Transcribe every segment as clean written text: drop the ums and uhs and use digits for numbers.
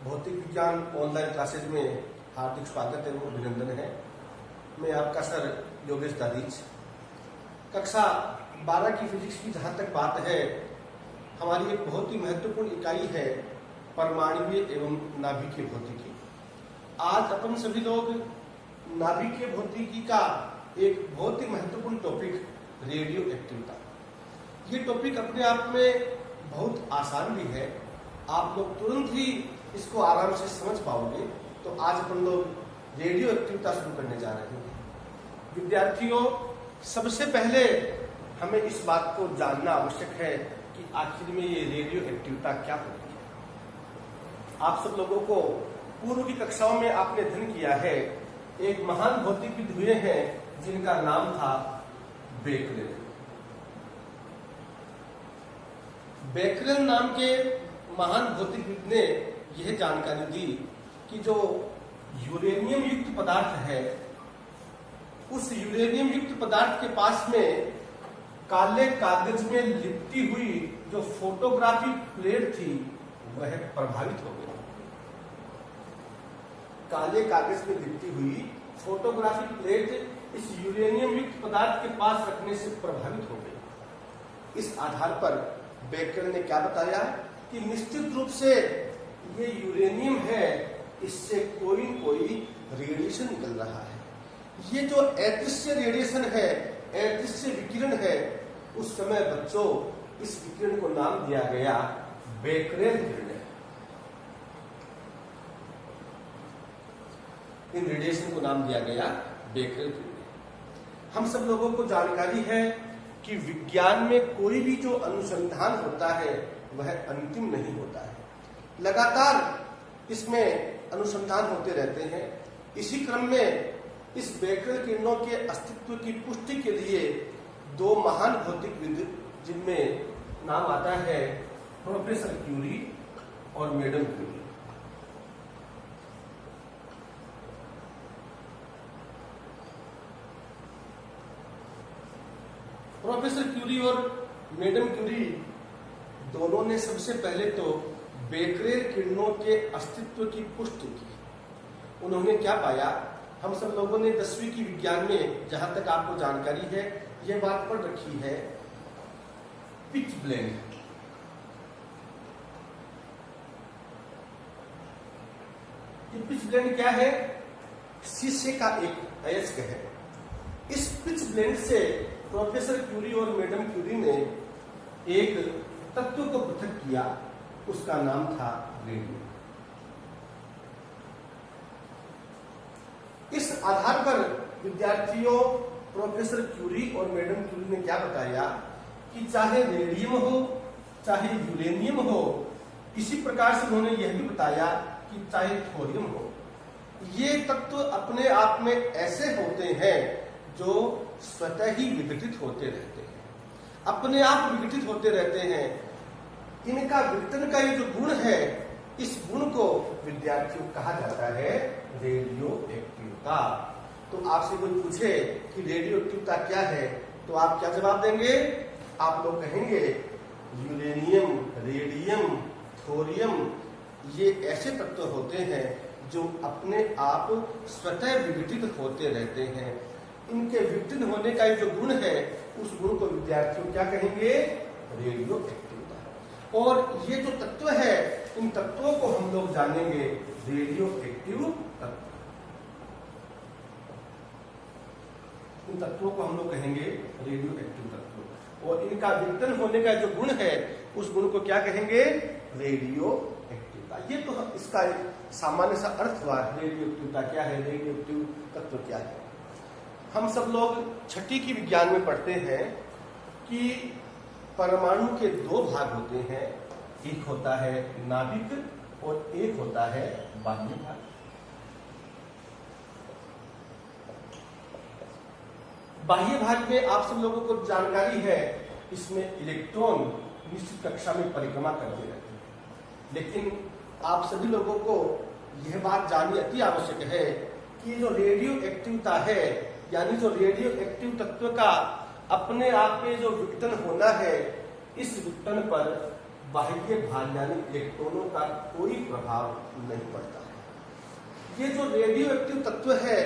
भौतिक विज्ञान online classes में हार्दिक स्वागत एवं अभिनंदन है। मैं आपका सर योगेश दादीज। कक्षा 12 की फिजिक्स की जहाँ तक बात है, हमारी एक बहुत ही महत्वपूर्ण इकाई है परमाणुीय एवं नाभिकीय भौतिकी। आज अपन सभी लोग नाभिकीय भौतिकी का एक बहुत ही महत्वपूर्ण टॉपिक रेडियो एक्टिविटी। ये टॉपिक अपने आप में बहुत आसान भी है, आप लोग तुरंत ही इसको आराम से समझ पाओगे। तो आज अपन लोग रेडियो एक्टिविटी शुरू करने जा रहे हैं। विद्यार्थियों, सबसे पहले हमें इस बात को जानना आवश्यक है कि आखिर में ये रेडियो एक्टिविटी क्या होती है। आप सब लोगों को पूर्व की कक्षाओं में आपने अध्ययन किया है, एक महान भौतिकविद हुए हैं जिनका नाम था बेकरेल। बेकरेल नाम के महान भौतिकविद ने यह जानकारी दी कि जो यूरेनियम युक्त पदार्थ है, उस यूरेनियम युक्त पदार्थ के पास में काले कागज में लिपटी हुई जो फोटोग्राफी प्लेट थी वह प्रभावित हो गई। काले कागज में लिपटी हुई फोटोग्राफी प्लेट इस यूरेनियम युक्त पदार्थ के पास रखने से प्रभावित हो गई। इस आधार पर बेकरेल ने क्या बताया कि निश्चित रूप से ये यूरेनियम है, इससे कोई न कोई रेडिएशन निकल रहा है। ये जो अदृश्य रेडिएशन है, अदृश्य विकिरण है, उस समय बच्चों इस विकिरण को नाम दिया गया बेकरेल किरण। इन रेडिएशन को नाम दिया गया बेकरेल किरण। हम सब लोगों को जानकारी है कि विज्ञान में कोई भी जो अनुसंधान होता है वह अंतिम नहीं होता है, लगातार इसमें अनुसंधान होते रहते हैं। इसी क्रम में इस बेकरेल किरणों के अस्तित्व की पुष्टि के लिए दो महान भौतिकविद, जिनमें नाम आता है प्रोफेसर क्यूरी और मैडम क्यूरी। प्रोफेसर क्यूरी और मैडम क्यूरी दोनों ने सबसे पहले तो बेकरेल किरणों के अस्तित्व की पुष्टि की। उन्होंने क्या पाया, हम सब लोगों ने 10वीं की विज्ञान में जहां तक आपको जानकारी है यह बात पढ़ रखी है, पिच ब्लेंड। ये पिच ब्लेंड क्या है? शीशे का एक अयस्क है। इस पिच ब्लेंड से प्रोफेसर क्यूरी और मैडम क्यूरी ने एक तत्व को पृथक किया, उसका नाम था रेडियो। इस आधार पर विद्यार्थियों, प्रोफेसर क्यूरी और मैडम क्यूरी ने क्या बताया कि चाहे रेडियम हो चाहे यूरेनियम हो, इसी प्रकार से उन्होंने यह भी बताया कि चाहे थोरियम हो, ये तत्व अपने आप में ऐसे होते हैं जो स्वतः ही विघटित होते रहते हैं, अपने आप विघटित होते रहते हैं। इनका विघटन का ये जो गुण है, इस गुण को विद्यार्थियों कहा जाता है रेडियो एक्टिविटी। तो आपसे कोई पूछे कि रेडियो एक्टिविटी क्या है, तो आप क्या जवाब देंगे? आप लोग कहेंगे यूरेनियम, रेडियम, थोरियम, ये ऐसे तत्व होते हैं जो अपने आप स्वतः विघटित होते रहते हैं। इनके विघटन होने का जो गुण है, उस गुण को विद्यार्थियों क्या कहेंगे? Radio activity. और ये जो तत्व है, इन तत्वों को हम लोग जानेंगे रेडियो एक्टिव तत्व। इन तत्वों को हम लोग कहेंगे रेडियो एक्टिव तत्व, और इनका विघटन होने का जो गुण है, उस गुण को क्या कहेंगे? Radio activity. ये तो इसका एक सामान्य सा अर्थ हुआ, रेडियो एक्टिविटी क्या है, रेडियो एक्टिव तत्व क्या है। हम सब लोग 6ठी की विज्ञान में पढ़ते हैं कि परमाणु के दो भाग होते हैं, एक होता है नाभिक और एक होता है बाह्य भाग। बाह्य भाग में आप सब लोगों को जानकारी है, इसमें इलेक्ट्रॉन निश्चित कक्षा में परिक्रमा करते रहते हैं। लेकिन आप सभी लोगों को यह बात जाननी अति आवश्यक है कि जो रेडियो एक्टिविटी है, यानी जो रेडियो एक्टिव तत्व का अपने आप में जो विघटन होना है, इस विघटन पर बाह्य भाल्यानिक इलेक्ट्रॉनों का कोई प्रभाव नहीं पड़ता है। ये जो रेडियो एक्टिव तत्व है,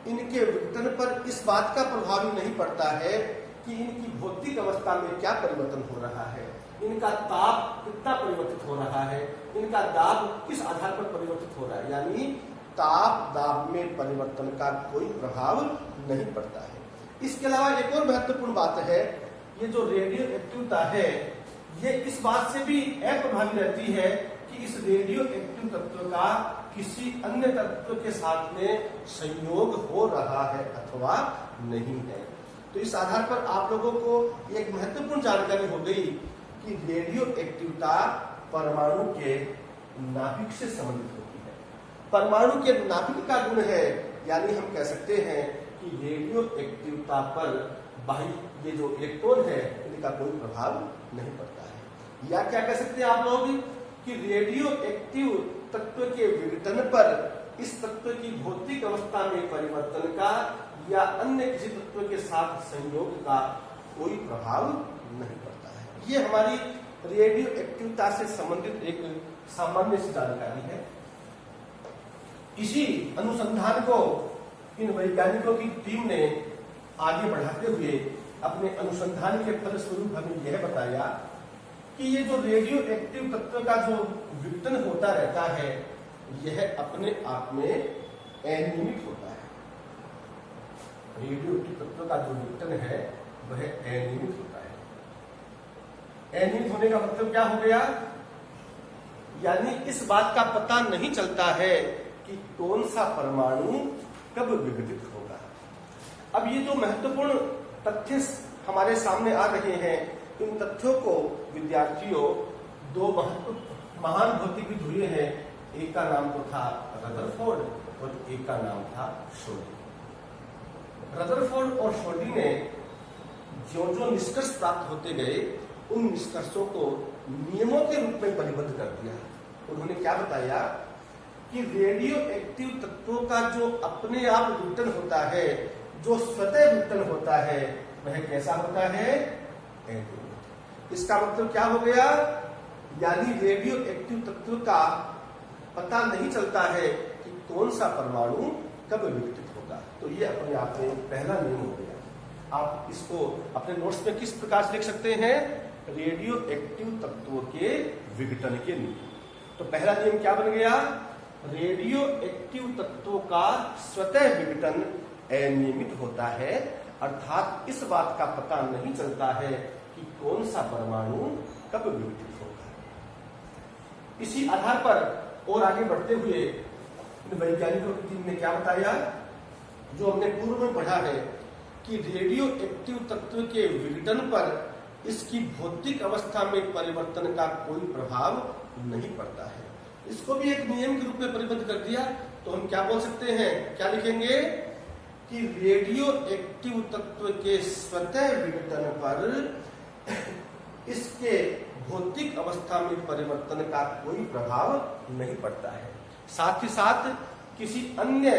इनके विघटन पर इस बात का प्रभाव ही नहीं पड़ता है कि इनकी भौतिक अवस्था में क्या परिवर्तन हो रहा है, इनका ताप कितना परिवर्तित हो रहा है, इनका दाब किस आधार पर परिवर्तित हो रहा है, यानी ताप दाब में परिवर्तन का कोई प्रभाव नहीं पड़ता है। इसके अलावा एक और महत्वपूर्ण बात है, ये जो रेडियो एक्टिवता है, ये इस बात से भी अप्रभावी रहती है कि इस रेडियो एक्टिव तत्व का किसी अन्य तत्व के साथ में संयोग हो रहा है अथवा नहीं है। तो इस आधार पर आप लोगों को एक महत्वपूर्ण जानकारी हो गई कि रेडियो एक्टिवता परमाणु के नाभिक से संबंधित होती है। परमाणु के नाभिक का गुण है, यानी हम कह सकते हैं कि रेडियो एक्टिवता पर बाह्य ये जो इलेक्ट्रॉन है, इनका कोई प्रभाव नहीं पड़ता है। या क्या कह सकते हैं आप लोग कि रेडियो एक्टिव तत्व के विघटन पर इस तत्व की भौतिक अवस्था में परिवर्तन का या अन्य किसी तत्व के साथ संयोग का कोई प्रभाव नहीं पड़ता है। ये हमारी रेडियो एक्टिवता से संबंधित एक सामान्य सी जानकारी है। इसी अनुसंधान को इन वैज्ञानिकों की टीम ने आगे बढ़ाते हुए अपने अनुसंधान के फलस्वरूप हमें यह बताया कि ये जो रेडियो एक्टिव तत्व का जो विघटन होता रहता है, यह अपने आप में अनियमित होता है। रेडियो एक्टिव तत्व का जो विघटन है वह अनियमित होता है। अनियमित होने का मतलब क्या हो गया, यानी इस बात का पता नहीं चलता है कि कौन सा परमाणु कब विघटित होगा। अब ये जो महत्वपूर्ण तथ्य हमारे सामने आ रहे हैं, इन तथ्यों को विद्यार्थियों दो महान भौतिकविद हुए हैं, एक का नाम तो था रदरफोर्ड और एक का नाम था शोडी। रदरफोर्ड और शोडी ने जो जो निष्कर्ष प्राप्त होते गए, उन निष्कर्षों को नियमों के रूप में परिबद्ध कर दिया। उन्होंने क्या बताया कि रेडियो एक्टिव तत्वों का जो अपने आप विघटन होता है, जो स्वतः विघटन होता है, वह कैसा होता है, अनियमित। इसका मतलब क्या हो गया, यानी रेडियो एक्टिव तत्व का पता नहीं चलता है कि कौन सा परमाणु कब विघटित होगा। तो ये अपने आप में पहला नियम हो गया। आप इसको अपने नोट्स में किस प्रकार से लिख सकते हैं, रेडियो एक्टिव तत्वों के विघटन के नियम। तो पहला नियम क्या बन गया, रेडियो एक्टिव तत्वों का स्वतः विघटन अनियमित होता है, अर्थात इस बात का पता नहीं चलता है कि कौन सा परमाणु कब विघटित होगा। इसी आधार पर और आगे बढ़ते हुए वैज्ञानिकों की टीम ने क्या बताया, जो हमने पूर्व में पढ़ा है कि रेडियो एक्टिव तत्व के विघटन पर इसकी भौतिक अवस्था में परिवर्तन का कोई प्रभाव नहीं पड़ता है। इसको भी एक नियम के रूप में परिबद्ध कर दिया। तो हम क्या बोल सकते हैं, क्या लिखेंगे कि रेडियो एक्टिव तत्व के स्वतः विघटन पर इसके भौतिक अवस्था में परिवर्तन का कोई प्रभाव नहीं पड़ता है। साथ ही साथ किसी अन्य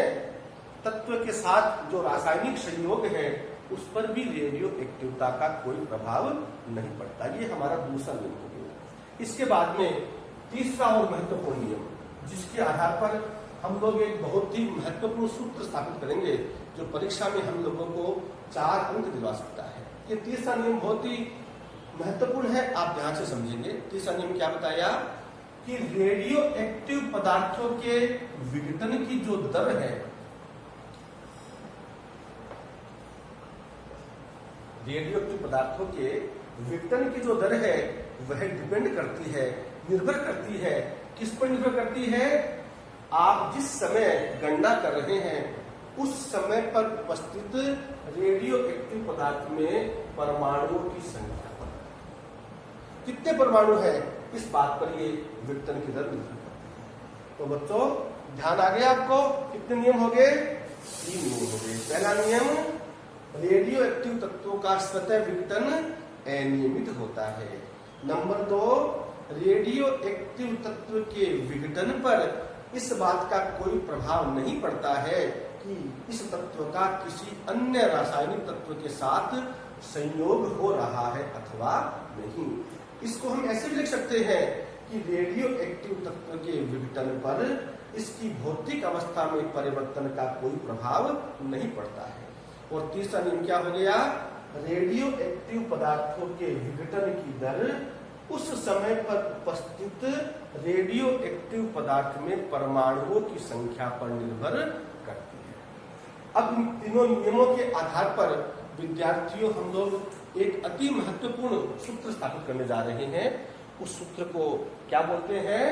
तत्व के साथ जो रासायनिक संयोग है, उस पर भी रेडियो एक्टिवता का कोई प्रभाव नहीं पड़ता। ये हमारा दूसरा नियम हो गया। इसके बाद में तीसरा और महत्वपूर्ण नियम, जिसके आधार पर हम लोग एक बहुत ही महत्वपूर्ण सूत्र स्थापित करेंगे, जो परीक्षा में हम लोगों को 4 अंक दिलवा सकता है। ये तीसरा नियम बहुत ही महत्वपूर्ण है, आप ध्यान से समझेंगे। तीसरा नियम क्या बताया कि रेडियो एक्टिव पदार्थों के विघटन की जो दर है, रेडियो एक्टिव पदार्थों के विघटन की जो दर है, वह डिपेंड करती है, निर्भर करती है। किस पर निर्भर करती है, आप जिस समय गणना कर रहे हैं उस समय पर उपस्थित रेडियो एक्टिव पदार्थ में परमाणुओं की संख्या पर। कितने परमाणु है, इस बात पर ये विघटन की दर निर्भर करती है। तो बच्चों ध्यान आ गया आपको, कितने नियम हो गए, 3 नियम हो गए। पहला नियम, रेडियो एक्टिव तत्वों का स्वतः विघटन अनियमित होता है। नंबर 2, रेडियो एक्टिव तत्व के विघटन पर इस बात का कोई प्रभाव नहीं पड़ता है कि इस तत्व का किसी अन्य रासायनिक तत्व के साथ संयोग हो रहा है अथवा नहीं। इसको हम ऐसे भी लिख सकते हैं कि रेडियो एक्टिव तत्व के विघटन पर इसकी भौतिक अवस्था में परिवर्तन का कोई प्रभाव नहीं पड़ता है। और तीसरा नियम क्या हो गया, रेडियो एक्टिव पदार्थों के विघटन की दर उस समय पर उपस्थित रेडियो एक्टिव पदार्थ में परमाणुओं की संख्या पर निर्भर करती है। अब इन तीनों नियमों के आधार पर विद्यार्थियों हम लोग एक अति महत्वपूर्ण सूत्र स्थापित करने जा रहे हैं। उस सूत्र को क्या बोलते हैं,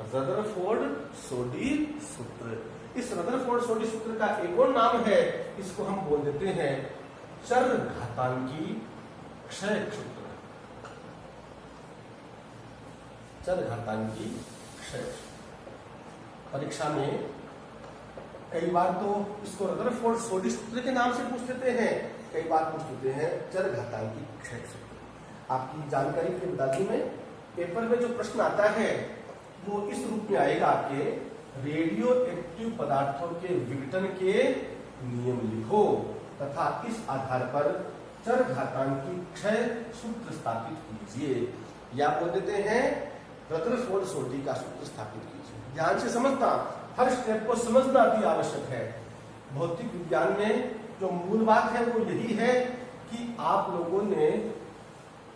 रदरफोर्ड-सोडी सूत्र। इस रदरफोर्ड-सोडी सूत्र का एक और नाम है, इसको हम बोल देते हैं चरघातांकी क्षय सूत्र। चरघातांकी क्षय। परीक्षा में कई बार तो इसको रदरफोर्ड-सोडी सूत्र के नाम से पूछ लेते हैं, कई बार पूछ लेते हैं चरघातांकी क्षय सूत्र। आपकी जानकारी के बता दूं मैं, पेपर में जो प्रश्न आता है वो इस रूप में आएगा आपके, रेडियो एक्टिव पदार्थों के विघटन के नियम लिखो तथा इस आधार पर चरघातांकी क्षय सूत्र स्थापित कीजिए, या बोल देते हैं रदरफोर्ड-सोडी का सूत्र स्थापित कीजिए। ध्यान से समझना, हर स्टेप को समझना अति आवश्यक है। भौतिक विज्ञान में जो मूल बात है वो यही है कि आप लोगों ने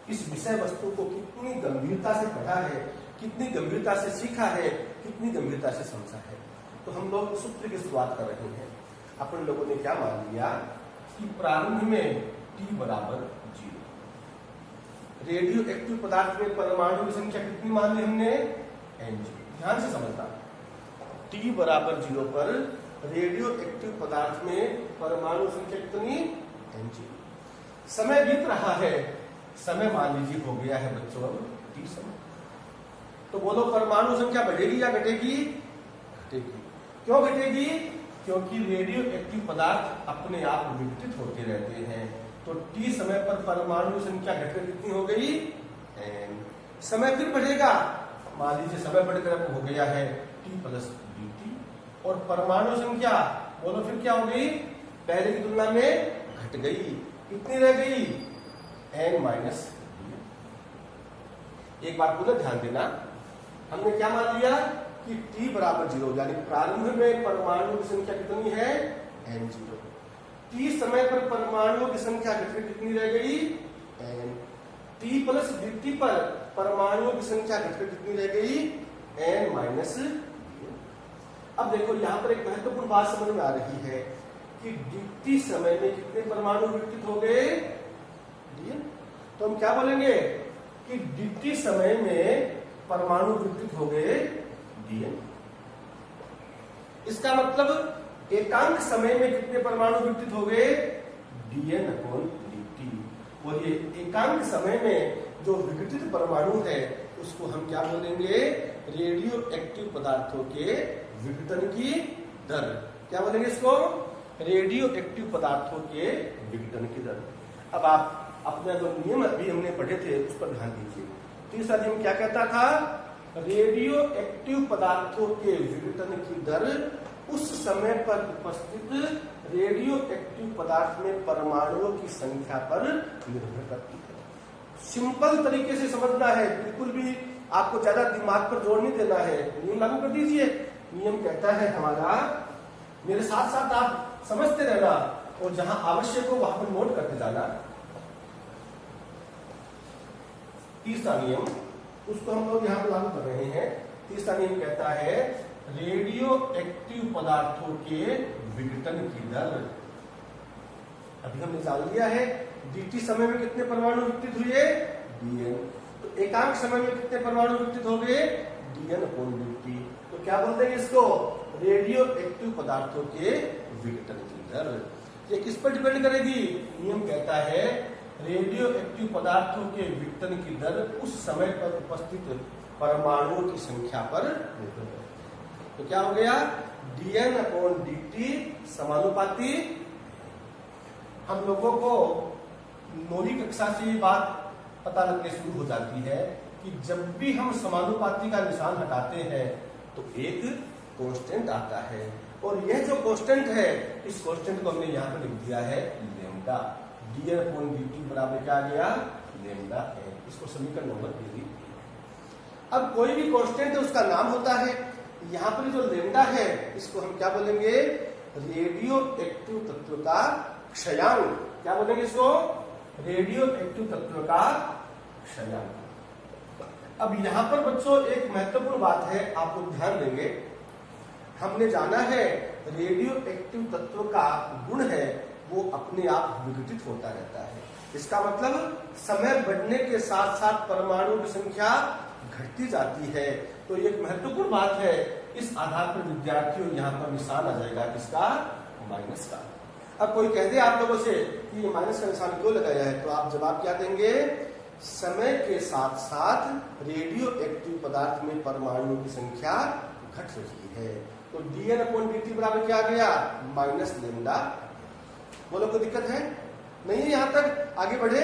इस विषय वस्तु को कितनी गंभीरता से पढ़ा है, कितनी गंभीरता से सीखा है, कितनी गंभीरता से समझा है। तो हम लोग सूत्र की शुरुआत कर रहे हैं। अपन लोगों ने क्या मान लिया कि प्रारंभ में T बराबर 0, रेडियो एक्टिव पदार्थ में परमाणु की संख्या कितनी मान ली हमने, N। ध्यान से समझना, T बराबर 0 पर रेडियो एक्टिव पदार्थ में परमाणु संख्या कितनी, N। समय बीत रहा है, समय मान लीजिए हो गया है बच्चों T समय। तो बोलो परमाणु संख्या बढ़ेगी या घटेगी, घटेगी। क्यों घटेगी, क्योंकि रेडियो एक्टिव पदार्थ अपने आप विघटित होते रहते हैं। तो T समय पर परमाणु संख्या घटकर कितनी हो गई, N। समय फिर बढ़ेगा, मान लीजिए समय बढ़कर हो गया है T प्लस dt, और परमाणु संख्या बोलो फिर क्या हो गई, पहले की तुलना में घट गई, कितनी रह गई, N माइनस। एक बात पुनः ध्यान देना, हमने क्या मान लिया कि T बराबर 0, यानी प्रारंभ में परमाणु की संख्या कितनी है, N0। T समय पर परमाणुओं की संख्या घटकर कितनी रह गई, N। T प्लस dt पर परमाणुओं की संख्या घटकर कितनी रह गई, N माइनस। अब देखो यहाँ पर एक महत्वपूर्ण बात समझ में आ रही है कि dt समय में कितने परमाणु विघटित हो गए, Dn। तो हम क्या बोलेंगे कि dt समय में परमाणु विघटित हो गए Dn। इसका मतलब एकांक समय में कितने परमाणु विघटित हो गए, Dn/dt। और ये एकांक समय में जो विघटित परमाणु है उसको हम क्या बोलेंगे, रेडियो एक्टिव पदार्थों के विघटन की दर। क्या बोलेंगे इसको, रेडियो एक्टिव पदार्थों के विघटन की दर। अब आप अपने जो नियम अभी हमने पढ़े थे उस पर ध्यान दीजिए। तीसरा नियम क्या कहता था, रेडियो एक्टिव पदार्थों के विघटन की दर उस समय पर उपस्थित रेडियो एक्टिव पदार्थ में परमाणुओं की संख्या पर निर्भर करती है। सिंपल तरीके से समझना है, बिल्कुल भी आपको ज्यादा दिमाग पर जोर नहीं देना है, नियम लागू कर दीजिए। नियम कहता है हमारा, मेरे साथ साथ आप समझते रहना और जहां आवश्यक हो वहां पर नोट करते जाना। तीसरा नियम, उसको हम लोग यहाँ पर लागू कर रहे हैं। तीसरा नियम कहता है रेडियो एक्टिव पदार्थों के विघटन की दर। अभी हमने जान लिया है dt समय में कितने परमाणु विघटित हुए, Dn। तो एकांक समय में कितने परमाणु विघटित हो गए, Dn/dt। तो क्या बोलते हैं इसको, रेडियो एक्टिव पदार्थों के विघटन की दर। ये किस पर डिपेंड करेगी, नियम कहता है रेडियो एक्टिव पदार्थों के विघटन की दर उस समय पर उपस्थित परमाणुओं की संख्या पर निर्भर है। तो क्या हो गया, Dn/dt समानुपाती। हम लोगों को 9वीं कक्षा से ये बात पता लगने शुरू हो जाती है कि जब भी हम समानुपाती का निशान हटाते हैं तो एक कांस्टेंट आता है, और यह जो कांस्टेंट है इस कांस्टेंट को हमने यहाँ पर लिख दिया है लैम्डा। Dn/dt बराबर क्या आ गया, लेमडा एन। इसको समीकरण नंबर 3। अब कोई भी कांस्टेंट है उसका नाम होता है। यहाँ पर जो लेमडा है इसको हम क्या बोलेंगे, रेडियो एक्टिव तत्व का क्षयांक। क्या बोलेंगे इसको, रेडियो एक्टिव तत्व का क्षयांक। अब यहाँ पर बच्चों एक महत्वपूर्ण बात है, आप लोग ध्यान देंगे। हमने जाना है रेडियो एक्टिव तत्व का गुण है वो अपने आप विघटित होता रहता है। इसका मतलब समय बढ़ने के साथ साथ परमाणु की संख्या घटती जाती है। तो ये एक महत्वपूर्ण बात है। इस आधार पर विद्यार्थियों यहाँ पर निशान आ जाएगा किसका, माइनस का। अब कोई कह दे आप लोगों से कि ये माइनस का निशान क्यों लगाया है, तो आप जवाब क्या देंगे, समय के साथ साथ रेडियो एक्टिव पदार्थ में परमाणु की संख्या घट रही है। तो dN/dt बराबर क्या आ गया, माइनस लेमडा। बोलो कोई दिक्कत है नहीं है यहाँ तक, आगे बढ़े।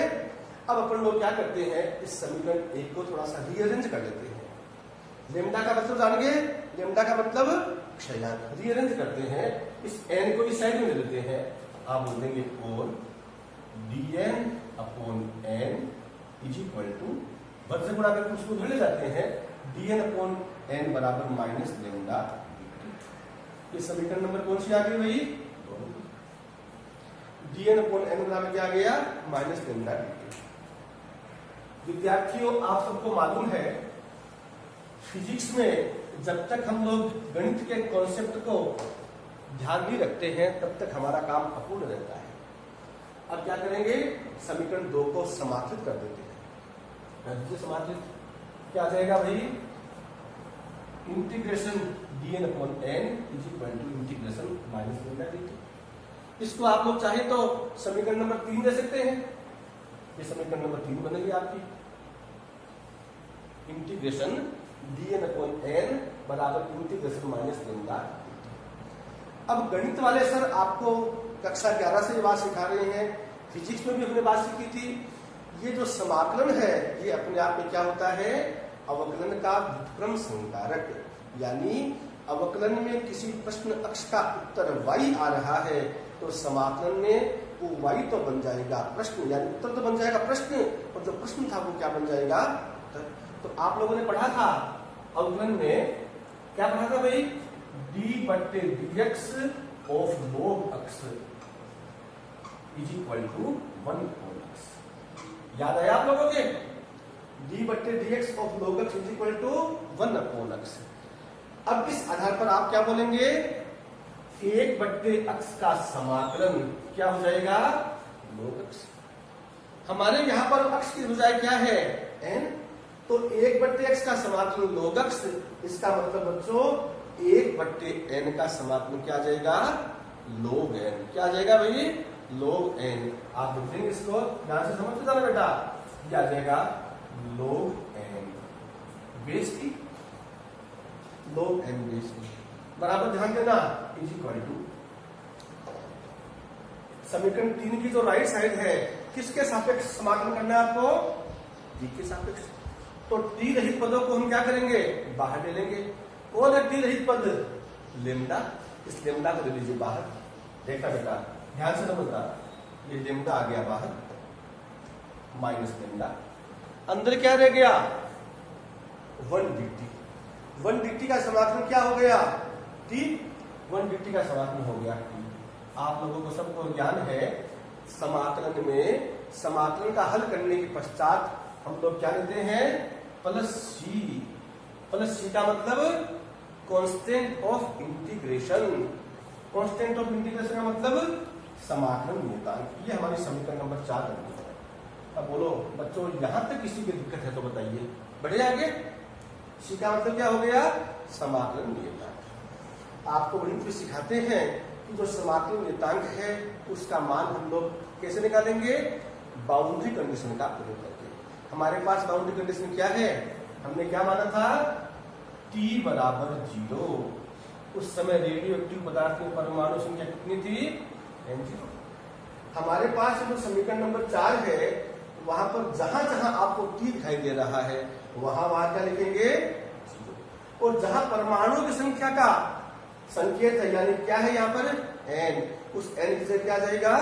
अब अपन लोग क्या करते हैं, इस समीकरण 1 को थोड़ा सा रीअरेंज कर लेते हैं। लेमडा का मतलब जान गए, लेमडा का मतलब क्षयांक। रीअरेंज करते हैं, इस n को इस साइड में ले लेते हैं। आप बोल देंगे और dN/n इज इक्वल टू, वर्ग से गुणा करके उसको उधर ले जाते हैं, dN/n बराबर माइनस लेमडा। ये समीकरण नंबर कौन सी आ गई भाई, dN/n बराबर क्या आ गया, माइनस लेमडा। विद्यार्थियों आप सबको मालूम है फिजिक्स में जब तक हम लोग गणित के कॉन्सेप्ट को ध्यान नहीं रखते हैं तब तक हमारा काम अपूर्ण रहता है। अब क्या करेंगे, समीकरण 2 को समाकलित कर देते हैं। समाकलित क्या आ जाएगा भाई, integration dN/n is equal to integration minus lambda dt। इसको आप लोग चाहे तो समीकरण नंबर 3 दे सकते हैं। ये समीकरण नंबर 3 बनेगी आपकी, इंटीग्रेशन dN/n बराबर इंटीग्रेशन माइनस लेमडा। अब गणित वाले सर आपको कक्षा 11 से ये बात सिखा रहे हैं, फिजिक्स में भी हमने बात सीखी थी। ये जो समाकलन है ये अपने आप में क्या होता है, अवकलन का व्युत्क्रम संकारक। यानी अवकलन में किसी प्रश्न अक्ष का उत्तर y आ रहा है तो समाकलन में वो y तो बन जाएगा प्रश्न, यानी उत्तर तो बन जाएगा प्रश्न, और जो प्रश्न था वो क्या बन जाएगा उत्तर। तो आप लोगों ने पढ़ा था अवकलन में, क्या पढ़ा था भाई, d/dx of log x is equal to 1/x। याद आया आप लोगों के, d/dx of log x is equal to 1/x। अब इस आधार पर आप क्या बोलेंगे, 1/x का समाकलन क्या हो जाएगा, log x। हमारे यहां पर अक्ष की भुजाएं क्या है, n। तो 1/x का समाकलन log x, इसका मतलब बच्चों 1/n का समाकलन क्या आ जाएगा, log n। क्या आ जाएगा भाई, log n। आप देखेंगे इसको ध्यान से समझ जाना बेटा, क्या आ जाएगा log n बेस की, log n बेस की बराबर, ध्यान देना, इज इक्वल टू समीकरण 3 की जो राइट साइड है किसके सापेक्ष समाकलन करना है आपको, t के सापेक्ष। तो t रहित पदों को हम क्या करेंगे, बाहर ले लेंगे। कौन है t रहित पद, लेमडा। इस लेमडा को ले लीजिए बाहर। देखा बेटा ध्यान से समझना, ये लेमडा आ गया बाहर, माइनस लेमडा। अंदर क्या रह गया, 1dt। 1dt का समाकलन क्या हो गया, t। 1dt का समाकलन हो गया t। आप लोगों को सबको ज्ञान है समाकलन में, समाकलन का हल करने के पश्चात हम लोग क्या लेते हैं, प्लस c। प्लस c का मतलब constant of integration. Constant of integration का मतलब समाकलन नियतांक। ये हमारी समीकरण नंबर 4 बनती है। अब बोलो बच्चों यहां तक किसी की दिक्कत है तो बताइए, बढ़े आगे। c का मतलब क्या हो गया, समाकलन नियतांक। आपको गणित में सिखाते हैं कि जो समाकलन नियतांक है उसका मान हम लोग कैसे निकालेंगे, बाउंड्री कंडीशन का प्रयोग करके। हमारे पास बाउंड्री कंडीशन क्या है, हमने क्या माना था, t बराबर 0। उस समय रेडियो एक्टिव पदार्थ में परमाणु संख्या कितनी थी, n0। हमारे पास जो समीकरण नंबर 4 है वहां पर जहां जहां आपको t दिखाई दे रहा है वहां क्या लिखेंगे, 0। और जहां परमाणु की संख्या का संकेत है, यानी क्या है यहाँ पर n, उस n से क्या जाएगा,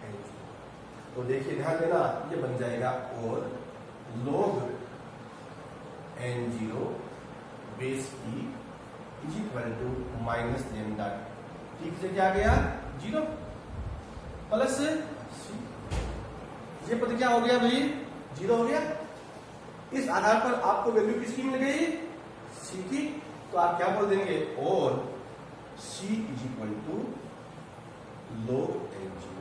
n0। तो देखिए ध्यान देना, ये बन जाएगा और log n0 base e is equal to minus lambda t से क्या आ गया 0 प्लस सी। ये पद क्या हो गया भाई 0 हो गया। इस आधार पर आपको वैल्यू किसकी मिल गई सी की, तो आप क्या बोल देंगे और C is equal to log n0।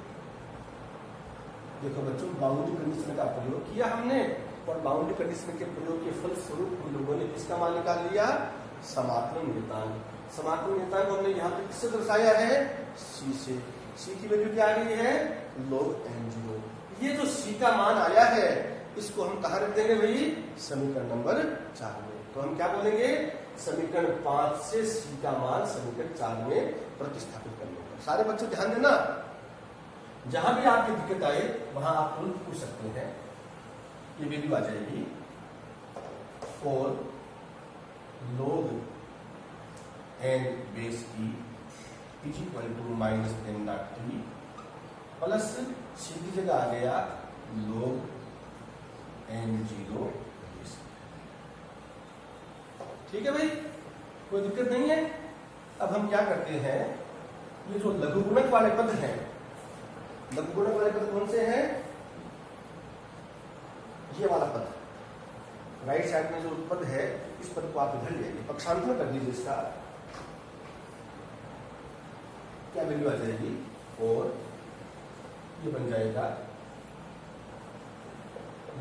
देखो बच्चों बाउंड्री कंडीशन का प्रयोग किया हमने और बाउंड्री कंडीशन के प्रयोग के फलस्वरूप हम लोगों ने किसका मान निकाल लिया समाकलन नियतांक। समाकलन नियतांक हमने यहाँ पे किससे दर्शाया है सी से। सी की वैल्यू क्या आ गई है log n0। ये जो सी का मान आया है इसको हम कहाँ रख देंगे भाई समीकरण नंबर 4 में। तो हम क्या बोलेंगे समीकरण 5 से सी का मान समीकरण 4 में प्रतिस्थापित करने का। सारे बच्चे ध्यान देना, जहां भी आपकी दिक्कत आए वहां आप तुरंत पूछ सकते हैं। ये वैल्यू आ जाएगी और log n base e is equal to minus lambda T plus C की जगह आ गया log n0। ठीक है भाई, कोई दिक्कत नहीं है। अब हम क्या करते हैं, ये जो लघुगुणक वाले पद हैं, लघुगुणक वाले पद कौन से हैं, ये वाला पद राइट साइड में जो पद है इस पद को आप इधर ले आइए, पक्षांतर कर दीजिए इसका। क्या वैल्यू आ जाएगी और ये बन जाएगा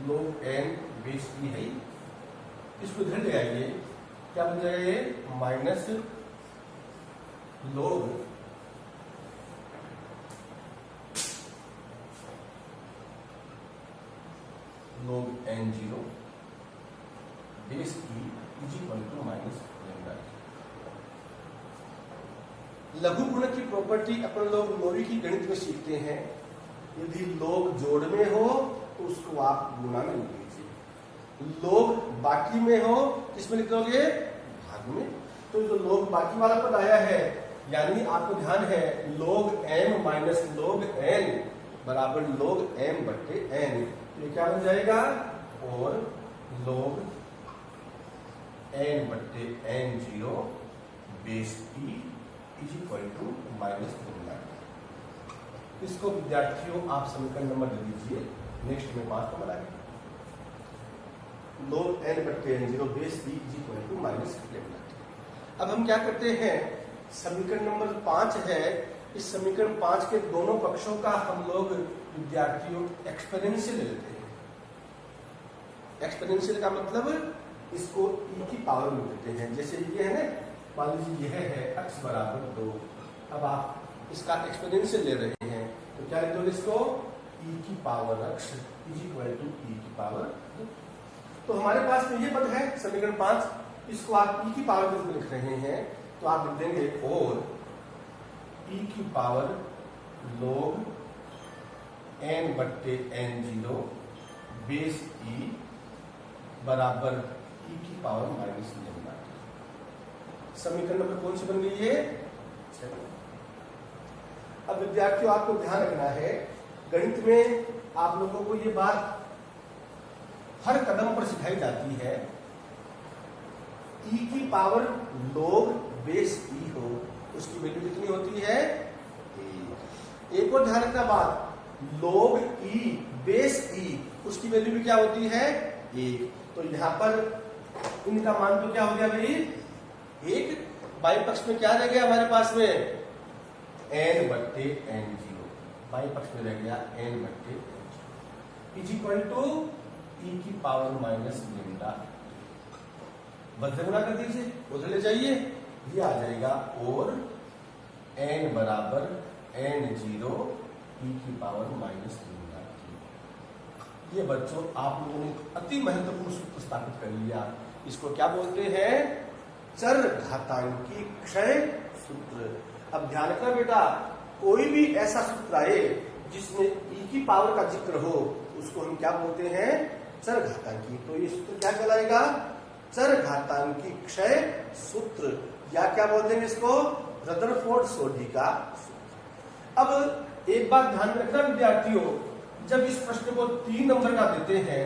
log n बेस e है, इसको इधर ले आइए। क्या बन जाएगा ये minus log n0 base e is equal to minus lambda. लघु गुणक की प्रॉपर्टी अपन लोग नौवीं की गणित में सीखते हैं। यदि log जोड़ में हो तो उसको आप गुणा में लिख लीजिए, log बाकी में हो किसमें लिख दोगे भाग में। तो जो log बाकी वाला पद आया है यानी आपको ध्यान है log m minus log n बराबर log m बट्टे n। ये क्या बन जाएगा और log n बट्टे n0 base e is equal to minus lambda. इसको विद्यार्थियों आप समीकरण नंबर दे दीजिए, नेक्स्ट में 5 नंबर आएगा। log n बट्टे n0 base e is equal to minus lambda. अब हम क्या करते हैं, समीकरण नंबर 5 है, इस समीकरण 5 के दोनों पक्षों का हम लोग विद्यार्थियों एक्सपोनेंशियल ले लेते हैं। एक्सपोनेंशियल का मतलब इसको e की पावर में देते हैं। जैसे ये है ना, मान लीजिए यह है x बराबर 2, अब आप इसका एक्सपोनेंशियल ले रहे हैं तो क्या लिख दोगे इसको e की power x is equal to e की पावर 2। तो हमारे पास में ये पद है समीकरण 5, इसको आप e की पावर के रूप में लिख रहे हैं तो आप लिख देंगे और e की पावर log n बट्टे n0 बेस e बराबर e की पावर माइनस लेमडा। समीकरण नंबर कौन सी बन गई है 6। अब विद्यार्थियों आपको ध्यान रखना है, गणित में आप लोगों को ये बात हर कदम पर सिखाई जाती है, e की पावर log बेस e हो उसकी वैल्यू कितनी होती है 1। एक और ध्यान रखना बात, log e बेस e उसकी वैल्यू भी क्या होती है 1। तो यहां पर इनका मान तो क्या हो गया भाई 1, बाई पक्ष में क्या रह गया हमारे पास में n बट्टे n0, बाई पक्ष में रह गया n बट्टे n0 is equal to e की पावर माइनस लेमडा। बदले गुणा कर दीजिए, उधर ले जाइए, ये आ जाएगा और n बराबर n0 e की पावर माइनस लेमडा। ये बच्चों आप लोगों ने अति महत्वपूर्ण सूत्र स्थापित कर लिया। इसको क्या बोलते हैं चर घातांकी क्षय सूत्र। अब ध्यान रखना बेटा, कोई भी ऐसा सूत्र आए जिसमें e की पावर का जिक्र हो उसको हम क्या बोलते हैं चर घातांकी। तो ये सूत्र क्या कहलाएगा चर घातांकी क्षय सूत्र, या क्या बोलते हैं इसको रदरफोर्ड सोडी का सूत्र। अब एक बात ध्यान में रखना विद्यार्थियों, जब इस प्रश्न को 3 नंबर का देते हैं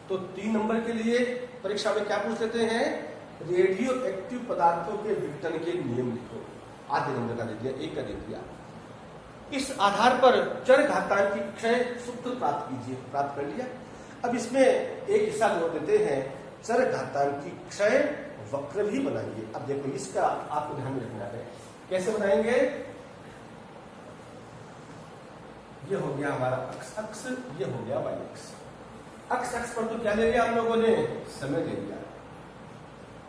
तो 3 नंबर के लिए परीक्षा में क्या पूछ लेते हैं, रेडियो एक्टिव पदार्थों के विघटन के नियम लिखो। आधे नंबर का दे दिया, 1 का दे दिया। इस आधार पर चर घातांकी क्षय सूत्र प्राप्त कीजिए। प्राप्त कर लिया। अब इसमें एक हिस्सा जोड़ देते हैं, चर घातांकी क्षय वक्र भी बनाइए। अब देखो इसका आपको ध्यान में रखना है, कैसे बनाएंगे। ये हो गया हमारा अक्ष अक्ष, ये हो गया वाई अक्ष। अक्ष अक्ष पर तो क्या ले लिया हम लोगों ने, समय ले लिया,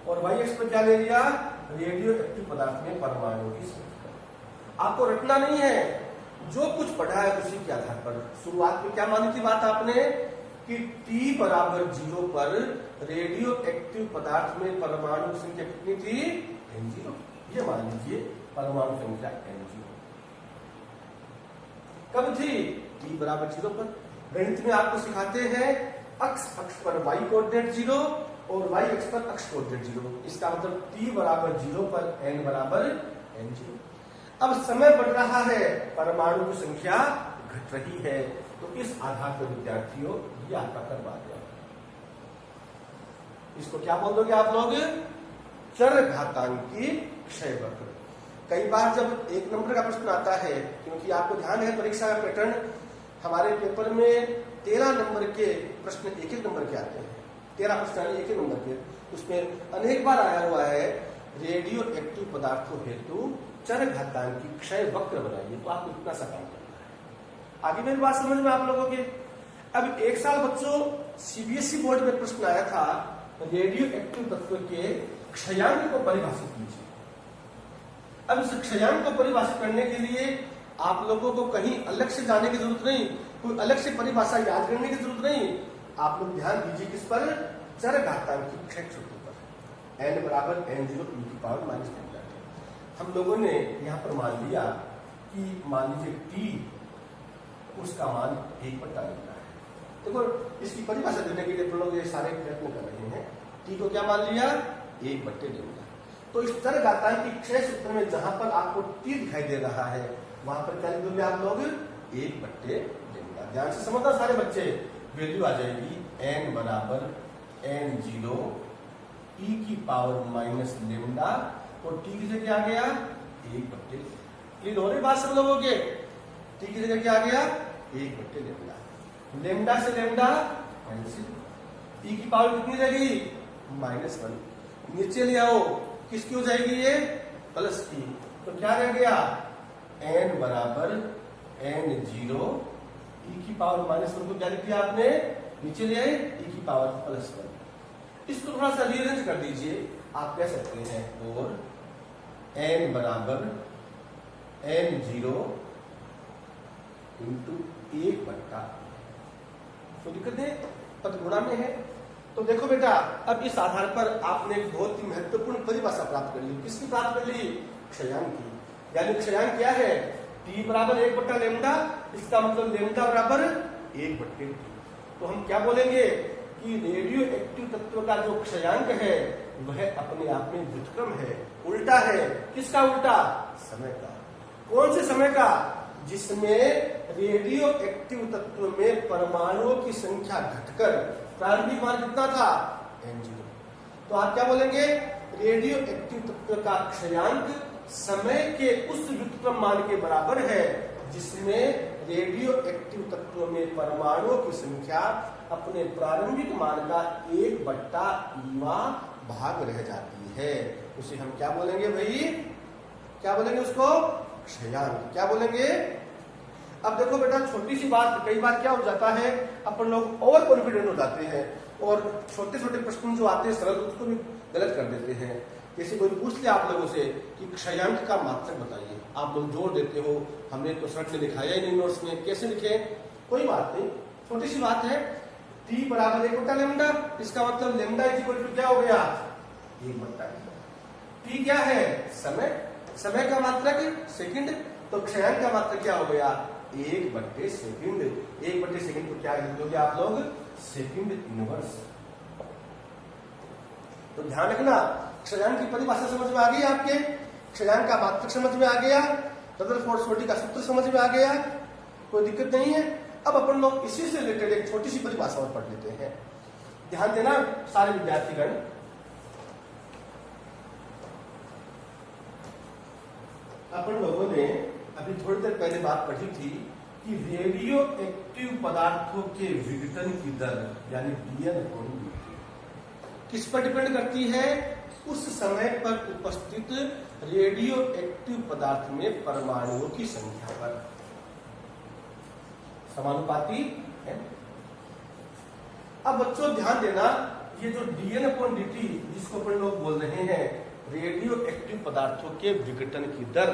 और वाई अक्ष पर क्या ले लिया, रेडियो एक्टिव पदार्थ में परमाणु की संख्या। आपको रटना नहीं है, जो कुछ पढ़ा है उसी के आधार पर। शुरुआत में क्या मानी थी बात आपने कि T बराबर 0 पर रेडियो एक्टिव पदार्थ में परमाणु संख्या कितनी थी, N0। ये मान लीजिए परमाणु संख्या N0 कब थी, T बराबर 0 पर। गणित में आपको सिखाते हैं अक्ष अक्ष पर y कोऑर्डिनेट 0 और y अक्ष पर अक्ष कोऑर्डिनेट 0। इसका मतलब T बराबर 0 पर n बराबर N0। अब समय बढ़ रहा है, परमाणु की संख्या घट रही है, तो इस आधार पर विद्यार्थियों ये आपका करवा दिया। इसको क्या बोल दोगे आप लोग, चर घातांकी क्षय वक्र। कई बार जब 1 नंबर का प्रश्न आता है, क्योंकि आपको ध्यान है परीक्षा का पैटर्न, हमारे पेपर में 13 नंबर के प्रश्न 1-1 नंबर के आते हैं। 13 प्रश्न 1-1 नंबर के, उसमें अनेक बार आया हुआ है रेडियो एक्टिव पदार्थों हेतु चर घातांकी क्षय वक्र बनाइए। तो आपको इतना सा काम करना है। आगे मेरी बात समझ में आप लोगों के। अब 1 साल बच्चों CBSE बोर्ड में प्रश्न आया था, रेडियो एक्टिव तत्व के क्षयांक को परिभाषित कीजिए। अब इस क्षयांक को परिभाषित करने के लिए आप लोगों को कहीं अलग से जाने की जरूरत नहीं, कोई अलग से परिभाषा याद करने की जरूरत नहीं। आप लोग ध्यान दीजिए किस पर, चर घातांकी क्षय सूत्र पर। n बराबर N0 e की पावर माइनस लैम्डा। हम लोगों ने यहाँ पर मान लिया कि मान लीजिए T, उसका मान 1 बटा लैम्डा है। देखो इसकी परिभाषा देने के लिए हम लोग ये सारे प्रयत्न कर रहे हैं। T को क्या मान लिया, 1 बटे लैम्डा। तो इस चर घातांकी क्षय सूत्र में जहां पर आपको T दिखाई दे रहा है, वहां पर क्या लिखोगे आप लोग, 1 बट्टे लैम्डा। ध्यान से समझना सारे बच्चे, वैल्यू आ जाएगी n बराबर N0 e की पावर माइनस लैम्डा, और T की जगह क्या आ गया, 1 बट्टे। क्लियर हो रही बात सब लोगों के। T की जगह क्या आ गया, 1 बट्टे लैम्डा। लैम्डा से लैम्डा कैंसिल, e की पावर कितनी रहेगी, -1। नीचे ले आओ, किसकी हो जाएगी ये, प्लस की। तो क्या रह गया, n बराबर N0 e की पावर -1 को क्या लिख दिया आपने, नीचे ले आए, e की पावर +1। इसको थोड़ा सा रीअरेंज कर दीजिए। आप कह सकते हैं और n बराबर N0 इंटू 1 बट्टा, तो दिक्कत है पद गुणा में है। तो देखो बेटा, अब इस आधार पर आपने एक बहुत ही महत्वपूर्ण परिभाषा प्राप्त कर ली। किसकी प्राप्त कर ली, क्षयांक की। यानी क्षयांक क्या है, T बराबर 1 बट्टा लैम्डा, इसका मतलब लैम्डा बराबर 1 बट्टे T। तो हम क्या बोलेंगे कि रेडियो एक्टिव तत्व का जो क्षयांक है वह अपने आप में व्युत्क्रम है, उल्टा है। किसका उल्टा, समय का। कौन से समय का, जिसमें रेडियो एक्टिव तत्व में परमाणुओं की संख्या घटकर प्रारंभिक मान कितना था, N0। तो आप क्या बोलेंगे, रेडियो एक्टिव तत्व का क्षयांक समय के उस व्युत्क्रम मान के बराबर है जिसमें रेडियो एक्टिव तत्व में परमाणुओं की संख्या अपने प्रारंभिक मान का 1 बट्टा ईवा भाग रह जाती है। उसे हम क्या बोलेंगे भाई, क्या बोलेंगे उसको, क्षयांक। क्या बोलेंगे। अब देखो बेटा, छोटी सी बात, कई बार क्या हो जाता है, अपन लोग ओवर कॉन्फिडेंट हो जाते हैं और छोटे छोटे प्रश्न जो आते हैं सरल, उसको भी गलत कर देते हैं। जैसे कोई पूछ ले आप लोगों से कि क्षयांक का मात्रक बताइए, आप लोग जोड़ देते हो, हमने तो सर ने दिखाया ही नहीं नोट्स में, कैसे लिखे। कोई बात नहीं, छोटी सी बात है। T बराबर 1 बट्टा लैम्डा, इसका मतलब लैम्डा इज इक्वल टू क्या हो गया, 1 बट्टा। T क्या है, समय, समय का मात्रक सेकंड, तो क्षयांक का मात्रक क्या हो गया, 1 बट्टे सेकंड। 1 बट्टे सेकंड को क्या लिख दोगे आप लोग, सेकंड इनवर्स। तो ध्यान रखना, क्षयांक की परिभाषा समझ में आ गई आपके, क्षयांक का मात्रक समझ में आ गया, रदरफोर्ड-छोटी का सूत्र समझ में आ गया, कोई दिक्कत नहीं है। अब अपन लोग इसी से रिलेटेड एक छोटी सी परिभाषा और पढ़ लेते हैं। ध्यान देना सारे विद्यार्थीगण, अपन लोगों ने अभी थोड़ी देर पहले बात पढ़ी थी कि रेडियो एक्टिव पदार्थों के विघटन की दर यानी डीएन किस पर डिपेंड करती है? उस समय पर उपस्थित रेडियो एक्टिव पदार्थ में परमाणुओं की संख्या पर, समानुपाती है। अब बच्चों ध्यान देना, ये जो dN/dt जिसको अपन लोग बोल रहे हैं रेडियो एक्टिव पदार्थों के विघटन की दर,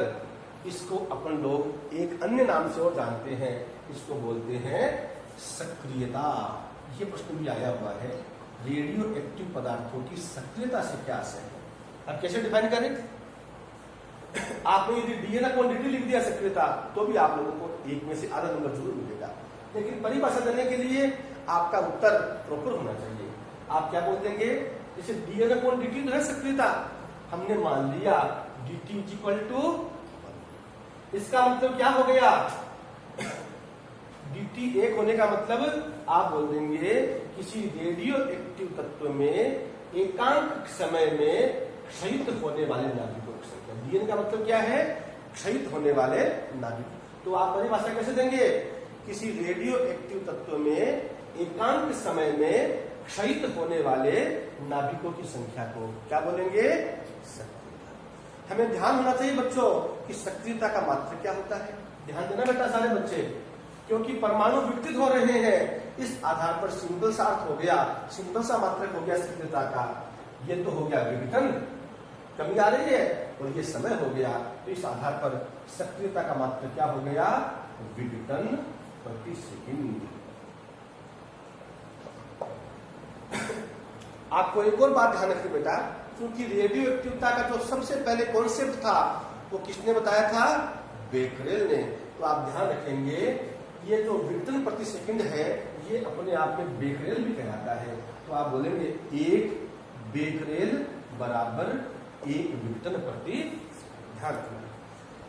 इसको अपन लोग एक अन्य नाम से और जानते हैं, इसको बोलते हैं सक्रियता। ये प्रश्न भी आया हुआ है, रेडियो एक्टिव पदार्थों की सक्रियता से क्या आशय है? अब कैसे डिफाइन करें? आपने यदि dN/dt लिख दिया सक्रियता, तो भी आप लोगों को एक में से आधा नंबर जरूर मिलेगा, लेकिन परिभाषा देने के लिए आपका उत्तर प्रॉपर होना चाहिए। आप क्या बोल देंगे? जैसे dN/dt तो है सक्रियता, हमने मान लिया dt = इसका मतलब क्या हो गया? dt 1 होने का मतलब आप बोल देंगे किसी रेडियो एक्टिव तत्व में एकांक समय में क्षयित होने वाले नाभिकों की संख्या। dN का मतलब क्या है? क्षयित होने वाले नाभिक। तो आप परिभाषा कैसे देंगे? किसी रेडियो एक्टिव तत्व में एकांक समय में क्षयित होने वाले नाभिकों की संख्या को क्या बोलेंगे? सक्रियता। हमें ध्यान होना चाहिए बच्चों कि सक्रियता का मात्रक क्या होता है। ध्यान देना बेटा सारे बच्चे, क्योंकि परमाणु विकसित हो रहे हैं, इस आधार पर सिंपल सा अर्थ हो गया, सिंपल सा मात्रक हो गया सक्रियता का। ये तो हो गया विघटन, कमी आ रही है, और ये समय हो गया, तो इस आधार पर सक्रियता का मात्रक क्या हो गया? विघटन प्रति सेकंड। आपको एक और बात ध्यान रखिए बेटा, क्योंकि रेडियो एक्टिविटी का जो सबसे पहले कॉन्सेप्ट था वो किसने बताया था? बेकरेल ने। तो आप ध्यान रखेंगे ये जो विघटन प्रति सेकंड है ये अपने आप में बेकरेल भी कहलाता है। तो आप बोलेंगे 1 बेकरेल बराबर 1 विघटन प्रति। ध्यान रखना,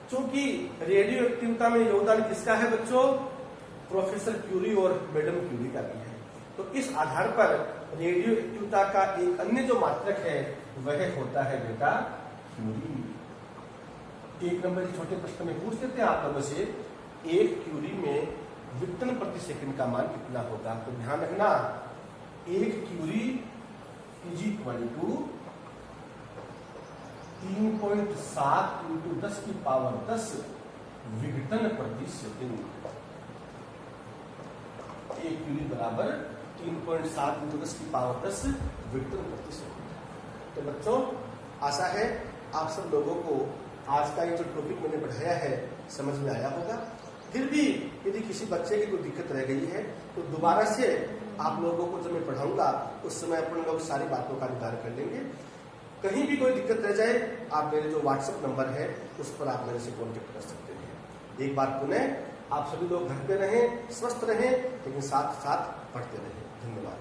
क्योंकि रेडियो एक्टिविटी में योगदान किसका है बच्चों? प्रोफेसर क्यूरी और मैडम क्यूरी का भी है। तो इस आधार पर रेडियो एक्टिविटी का एक अन्य जो मात्रक है वह होता है बेटा क्यूरी। 1 नंबर के छोटे प्रश्न में पूछ देते हैं आप लोगों से, 1 क्यूरी में विघटन प्रति सेकंड का मान कितना होगा? तो ध्यान रखना 1 क्यूरी = 3.7 × 10⁻10 विघटन प्रति सेकंड। 1 क्यूरी बराबर 3.7 × 10⁻10 विघटन प्रति सेकंड। तो बच्चों आशा है आप सब लोगों को आज का ये जो टॉपिक मैंने पढ़ाया है समझ में आया होगा। फिर भी यदि किसी बच्चे की कोई दिक्कत रह गई है तो दोबारा से आप लोगों को जब मैं पढ़ाऊंगा उस समय अपन लोग सारी बातों का निदान कर लेंगे। कहीं भी कोई दिक्कत रह जाए आप मेरे जो व्हाट्सएप नंबर है उस पर आप मेरे से कॉन्टेक्ट कर सकते हैं। एक बार पुनः आप सभी लोग घर पे रहें, स्वस्थ रहें, लेकिन साथ साथ पढ़ते रहें। धन्यवाद।